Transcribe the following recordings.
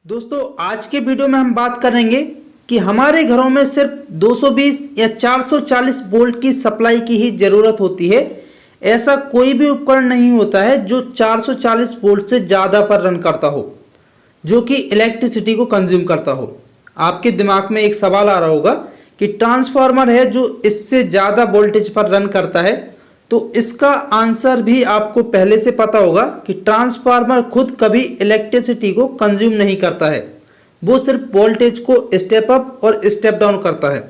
दोस्तों आज के वीडियो में हम बात करेंगे कि हमारे घरों में सिर्फ 220 या 440 वोल्ट की सप्लाई की ही ज़रूरत होती है। ऐसा कोई भी उपकरण नहीं होता है जो 440 वोल्ट से ज़्यादा पर रन करता हो, जो कि इलेक्ट्रिसिटी को कंज्यूम करता हो। आपके दिमाग में एक सवाल आ रहा होगा कि ट्रांसफार्मर है जो इससे ज़्यादा वोल्टेज पर रन करता है, तो इसका आंसर भी आपको पहले से पता होगा कि ट्रांसफार्मर खुद कभी इलेक्ट्रिसिटी को कंज्यूम नहीं करता है, वो सिर्फ वोल्टेज को स्टेप अप और स्टेप डाउन करता है।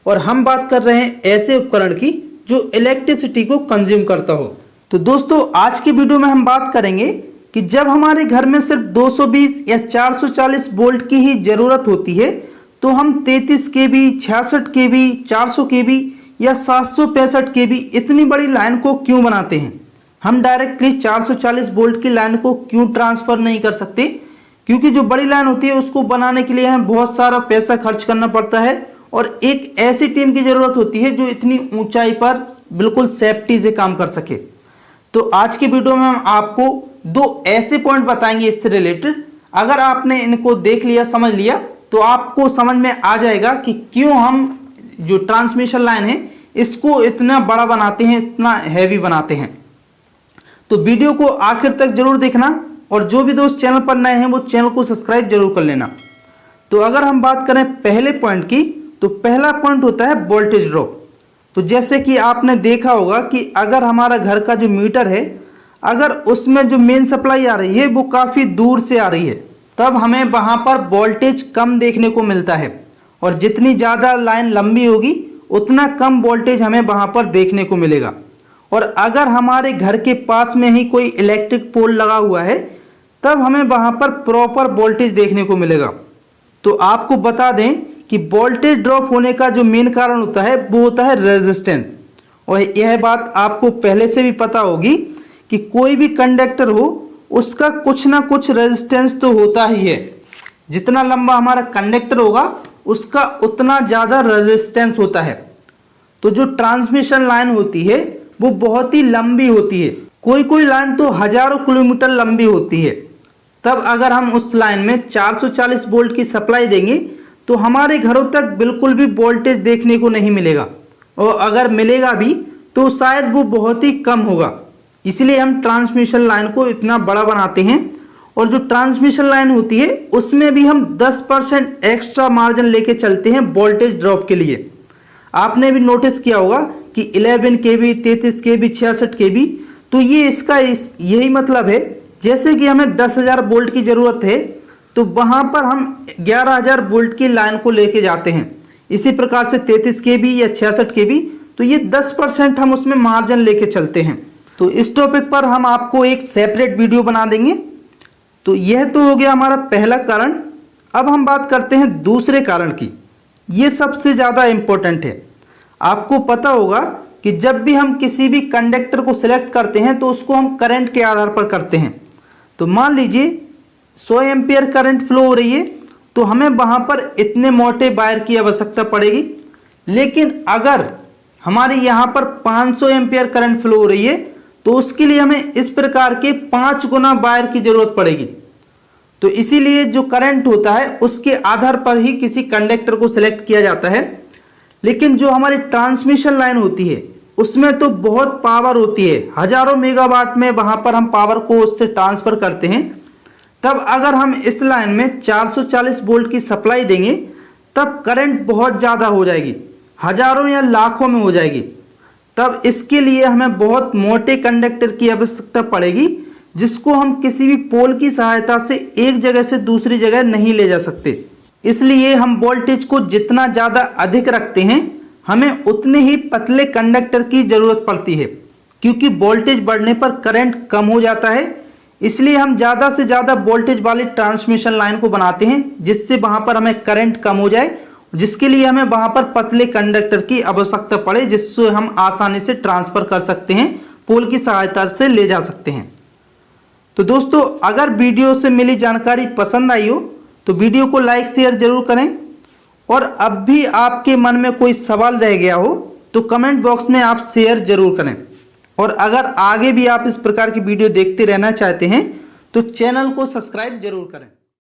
और हम बात कर रहे हैं ऐसे उपकरण की जो इलेक्ट्रिसिटी को कंज्यूम करता हो। तो दोस्तों आज की वीडियो में हम बात करेंगे कि जब हमारे घर में सिर्फ 220 या 440 वोल्ट की ही ज़रूरत होती है तो हम 33 केवी, 66 केवी, 400 केवी या 765 केवी इतनी बड़ी लाइन को क्यों बनाते हैं। हम डायरेक्टली 440 वोल्ट की लाइन को क्यों ट्रांसफ़र नहीं कर सकते, क्योंकि जो बड़ी लाइन होती है उसको बनाने के लिए हमें बहुत सारा पैसा खर्च करना पड़ता है और एक ऐसी टीम की ज़रूरत होती है जो इतनी ऊंचाई पर बिल्कुल सेफ्टी से काम कर सके। तो आज की वीडियो में हम आपको दो ऐसे पॉइंट बताएंगे इससे रिलेटेड। अगर आपने इनको देख लिया, समझ लिया, तो आपको समझ में आ जाएगा कि क्यों हम जो ट्रांसमिशन लाइन है इसको इतना बड़ा बनाते हैं, इतना हैवी बनाते हैं। तो वीडियो को आखिर तक जरूर देखना और जो भी दोस्त चैनल पर नए हैं वो चैनल को सब्सक्राइब जरूर कर लेना। तो अगर हम बात करें पहले पॉइंट की, तो पहला पॉइंट होता है वोल्टेज ड्रॉप। तो जैसे कि आपने देखा होगा कि अगर हमारा घर का जो मीटर है, अगर उसमें जो मेन सप्लाई आ रही है वो काफ़ी दूर से आ रही है, तब हमें वहाँ पर वोल्टेज कम देखने को मिलता है और जितनी ज़्यादा लाइन लंबी होगी उतना कम वोल्टेज हमें वहाँ पर देखने को मिलेगा। और अगर हमारे घर के पास में ही कोई इलेक्ट्रिक पोल लगा हुआ है तब हमें वहाँ पर प्रॉपर वोल्टेज देखने को मिलेगा। तो आपको बता दें कि वोल्टेज ड्रॉप होने का जो मेन कारण होता है वो होता है रेजिस्टेंस। और यह बात आपको पहले से भी पता होगी कि कोई भी कंडक्टर हो उसका कुछ ना कुछ रेजिस्टेंस तो होता ही है। जितना लंबा हमारा कंडक्टर होगा उसका उतना ज़्यादा रेजिस्टेंस होता है। तो जो ट्रांसमिशन लाइन होती है वो बहुत ही लंबी होती है, कोई कोई लाइन तो हज़ारों किलोमीटर लंबी होती है। तब अगर हम उस लाइन में 440 वोल्ट की सप्लाई देंगे तो हमारे घरों तक बिल्कुल भी वोल्टेज देखने को नहीं मिलेगा, और अगर मिलेगा भी तो शायद वो बहुत ही कम होगा। इसलिए हम ट्रांसमिशन लाइन को इतना बड़ा बनाते हैं। और जो ट्रांसमिशन लाइन होती है उसमें भी हम 10% एक्स्ट्रा मार्जिन लेके चलते हैं वोल्टेज ड्रॉप के लिए। आपने भी नोटिस किया होगा कि 11 केवी, 33 केवी, 66 केवी, तो ये इसका यही मतलब है। जैसे कि हमें 10,000 वोल्ट की ज़रूरत है तो वहाँ पर हम 11,000 वोल्ट की लाइन को लेके जाते हैं। इसी प्रकार से 33 केवी या 66 केवी, तो ये 10% हम उसमें मार्जिन लेके चलते हैं। तो इस टॉपिक पर हम आपको एक सेपरेट वीडियो बना देंगे। तो यह तो हो गया हमारा पहला कारण। अब हम बात करते हैं दूसरे कारण की। ये सबसे ज़्यादा इम्पोर्टेंट है। आपको पता होगा कि जब भी हम किसी भी कंडक्टर को सिलेक्ट करते हैं तो उसको हम करंट के आधार पर करते हैं। तो मान लीजिए 100 एम्पियर करंट फ्लो हो रही है तो हमें वहाँ पर इतने मोटे वायर की आवश्यकता पड़ेगी। लेकिन अगर हमारे यहाँ पर 500 एम्पियर करंट फ्लो हो रही है तो उसके लिए हमें इस प्रकार के 5 गुना वायर की ज़रूरत पड़ेगी। तो इसीलिए जो करंट होता है उसके आधार पर ही किसी कंडक्टर को सिलेक्ट किया जाता है। लेकिन जो हमारी ट्रांसमिशन लाइन होती है उसमें तो बहुत पावर होती है, हज़ारों मेगावाट में वहाँ पर हम पावर को उससे ट्रांसफ़र करते हैं। तब अगर हम इस लाइन में 440 वोल्ट की सप्लाई देंगे तब करंट बहुत ज़्यादा हो जाएगी, हज़ारों या लाखों में हो जाएगी। तब इसके लिए हमें बहुत मोटे कंडक्टर की आवश्यकता पड़ेगी जिसको हम किसी भी पोल की सहायता से एक जगह से दूसरी जगह नहीं ले जा सकते। इसलिए हम वोल्टेज को जितना ज़्यादा अधिक रखते हैं हमें उतने ही पतले कंडक्टर की ज़रूरत पड़ती है, क्योंकि वोल्टेज बढ़ने पर करंट कम हो जाता है। इसलिए हम ज़्यादा से ज़्यादा वोल्टेज वाली ट्रांसमिशन लाइन को बनाते हैं जिससे वहाँ पर हमें करंट कम हो जाए, जिसके लिए हमें वहाँ पर पतले कंडक्टर की आवश्यकता पड़े जिससे हम आसानी से ट्रांसफ़र कर सकते हैं, पोल की सहायता से ले जा सकते हैं। तो दोस्तों अगर वीडियो से मिली जानकारी पसंद आई हो तो वीडियो को लाइक शेयर जरूर करें। और अब भी आपके मन में कोई सवाल रह गया हो तो कमेंट बॉक्स में आप शेयर जरूर करें। और अगर आगे भी आप इस प्रकार की वीडियो देखते रहना चाहते हैं तो चैनल को सब्सक्राइब जरूर करें।